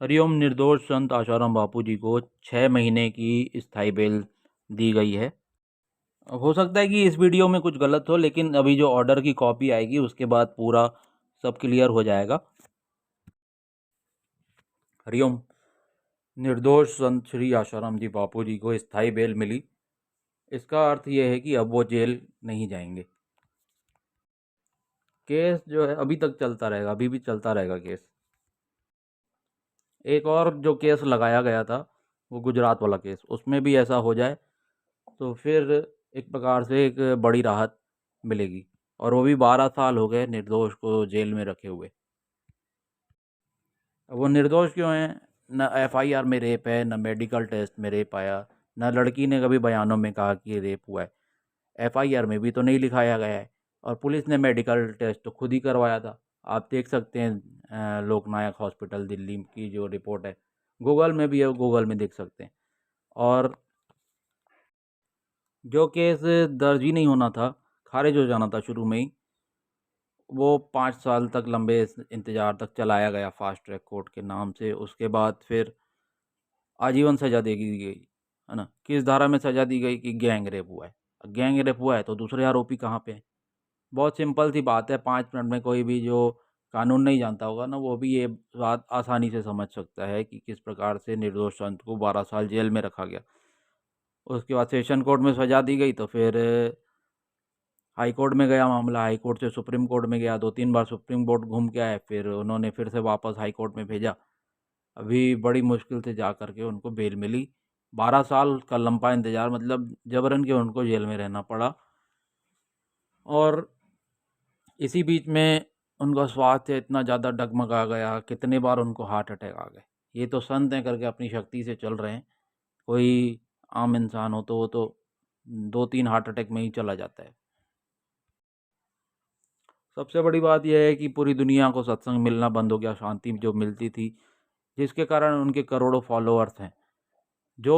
हरिओम। निर्दोष संत आशाराम बापू जी को 6 महीने की स्थायी बेल दी गई है। हो सकता है कि इस वीडियो में कुछ गलत हो, लेकिन अभी जो ऑर्डर की कॉपी आएगी उसके बाद पूरा सब क्लियर हो जाएगा। हरिओम। निर्दोष संत श्री आशाराम जी बापू जी को स्थायी बेल मिली। इसका अर्थ यह है कि अब वो जेल नहीं जाएंगे। केस जो है अभी तक चलता रहेगा, अभी भी चलता रहेगा केस। एक और जो केस लगाया गया था वो गुजरात वाला केस, उसमें भी ऐसा हो जाए तो फिर एक प्रकार से एक बड़ी राहत मिलेगी। और वो भी 12 साल हो गए निर्दोष को जेल में रखे हुए। वो निर्दोष क्यों हैं? न एफआईआर में रेप है, न मेडिकल टेस्ट में रेप आया, न लड़की ने कभी बयानों में कहा कि रेप हुआ है। एफआईआर में भी तो नहीं लिखाया गया है। और पुलिस ने मेडिकल टेस्ट तो खुद ही करवाया था। आप देख सकते हैं लोकनायक हॉस्पिटल दिल्ली की जो रिपोर्ट है, गूगल में भी है, गूगल में देख सकते हैं। और जो केस दर्ज ही नहीं होना था, खारिज हो जाना था शुरू में ही, वो 5 साल तक लंबे इंतज़ार तक चलाया गया फास्ट ट्रैक कोर्ट के नाम से। उसके बाद फिर आजीवन सज़ा दे दी गई, है ना। किस धारा में सज़ा दी गई? कि गैंग रेप हुआ है। गैंग रेप हुआ है तो दूसरे आरोपी कहाँ पे हैं? बहुत सिंपल सी बात है, 5 मिनट में कोई भी जो कानून नहीं जानता होगा ना, वो भी ये बात आसानी से समझ सकता है कि किस प्रकार से निर्दोष संत को 12 साल जेल में रखा गया। उसके बाद सेशन कोर्ट में सज़ा दी गई तो फिर हाई कोर्ट में गया मामला, हाई कोर्ट से सुप्रीम कोर्ट में गया, 2-3 बार सुप्रीम कोर्ट घूम के आए, फिर उन्होंने फिर से वापस हाई कोर्ट में भेजा। अभी बड़ी मुश्किल से जा कर के उनको बेल मिली। 12 साल का लंबा इंतज़ार, मतलब जबरन के उनको जेल में रहना पड़ा। और इसी बीच में उनका स्वास्थ्य इतना ज़्यादा डगमगा गया, कितने बार उनको हार्ट अटैक आ गए। ये तो संत हैं करके अपनी शक्ति से चल रहे हैं। कोई आम इंसान हो तो वो तो 2-3 हार्ट अटैक में ही चला जाता है। सबसे बड़ी बात यह है कि पूरी दुनिया को सत्संग मिलना बंद हो गया, शांति जो मिलती थी, जिसके कारण उनके करोड़ों फॉलोअर्स हैं। जो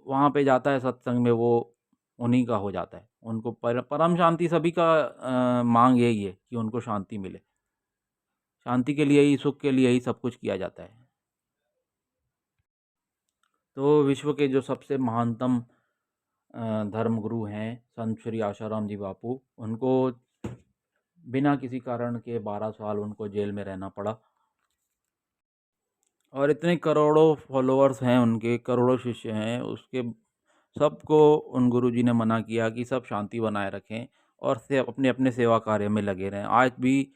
वहाँ पे जाता है सत्संग में, वो उन्हीं का हो जाता है। उनको परम शांति सभी का मांग यही है कि उनको शांति मिले। शांति के लिए ही, सुख के लिए ही सब कुछ किया जाता है। तो विश्व के जो सबसे महानतम धर्मगुरु हैं संत श्री आशाराम जी बापू, उनको बिना किसी कारण के 12 साल उनको जेल में रहना पड़ा। और इतने करोड़ों फॉलोअर्स हैं उनके, करोड़ों शिष्य हैं उसके, सबको उन गुरुजी ने मना किया कि सब शांति बनाए रखें और से अपने अपने सेवा कार्य में लगे रहें। आज भी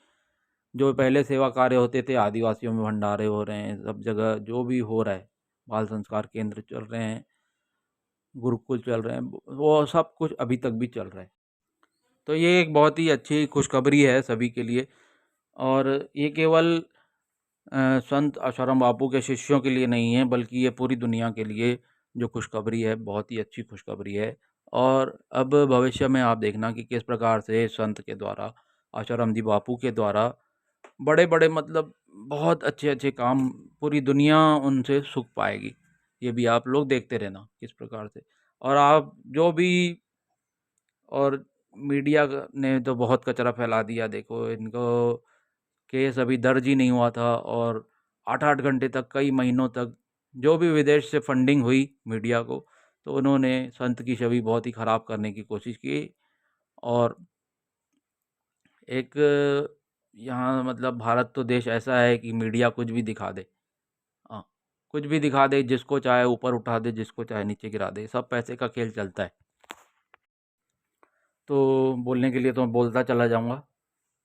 जो पहले सेवा कार्य होते थे, आदिवासियों में भंडारे हो रहे हैं, सब जगह जो भी हो रहा है, बाल संस्कार केंद्र चल रहे हैं, गुरुकुल चल रहे हैं, वो सब कुछ अभी तक भी चल रहा है। तो ये एक बहुत ही अच्छी खुशखबरी है सभी के लिए। और ये केवल संत आशाराम बापू के शिष्यों के लिए नहीं है, बल्कि ये पूरी दुनिया के लिए जो खुशखबरी है, बहुत ही अच्छी खुशखबरी है। और अब भविष्य में आप देखना कि किस प्रकार से संत के द्वारा, आशाराम जी बापू के द्वारा बड़े बड़े, मतलब बहुत अच्छे अच्छे काम, पूरी दुनिया उनसे सुख पाएगी। ये भी आप लोग देखते रहना किस प्रकार से। और आप जो भी, और मीडिया ने तो बहुत कचरा फैला दिया। देखो, इनको केस अभी दर्ज ही नहीं हुआ था और 8-8 घंटे तक, कई महीनों तक जो भी विदेश से फंडिंग हुई मीडिया को, तो उन्होंने संत की छवि बहुत ही ख़राब करने की कोशिश की। और एक, यहाँ मतलब भारत तो देश ऐसा है कि मीडिया कुछ भी दिखा दे। हाँ, कुछ भी दिखा दे, जिसको चाहे ऊपर उठा दे, जिसको चाहे नीचे गिरा दे, सब पैसे का खेल चलता है। तो बोलने के लिए तो मैं बोलता चला जाऊँगा,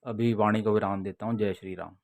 अभी वाणी को विराम देता हूँ। जय श्री राम।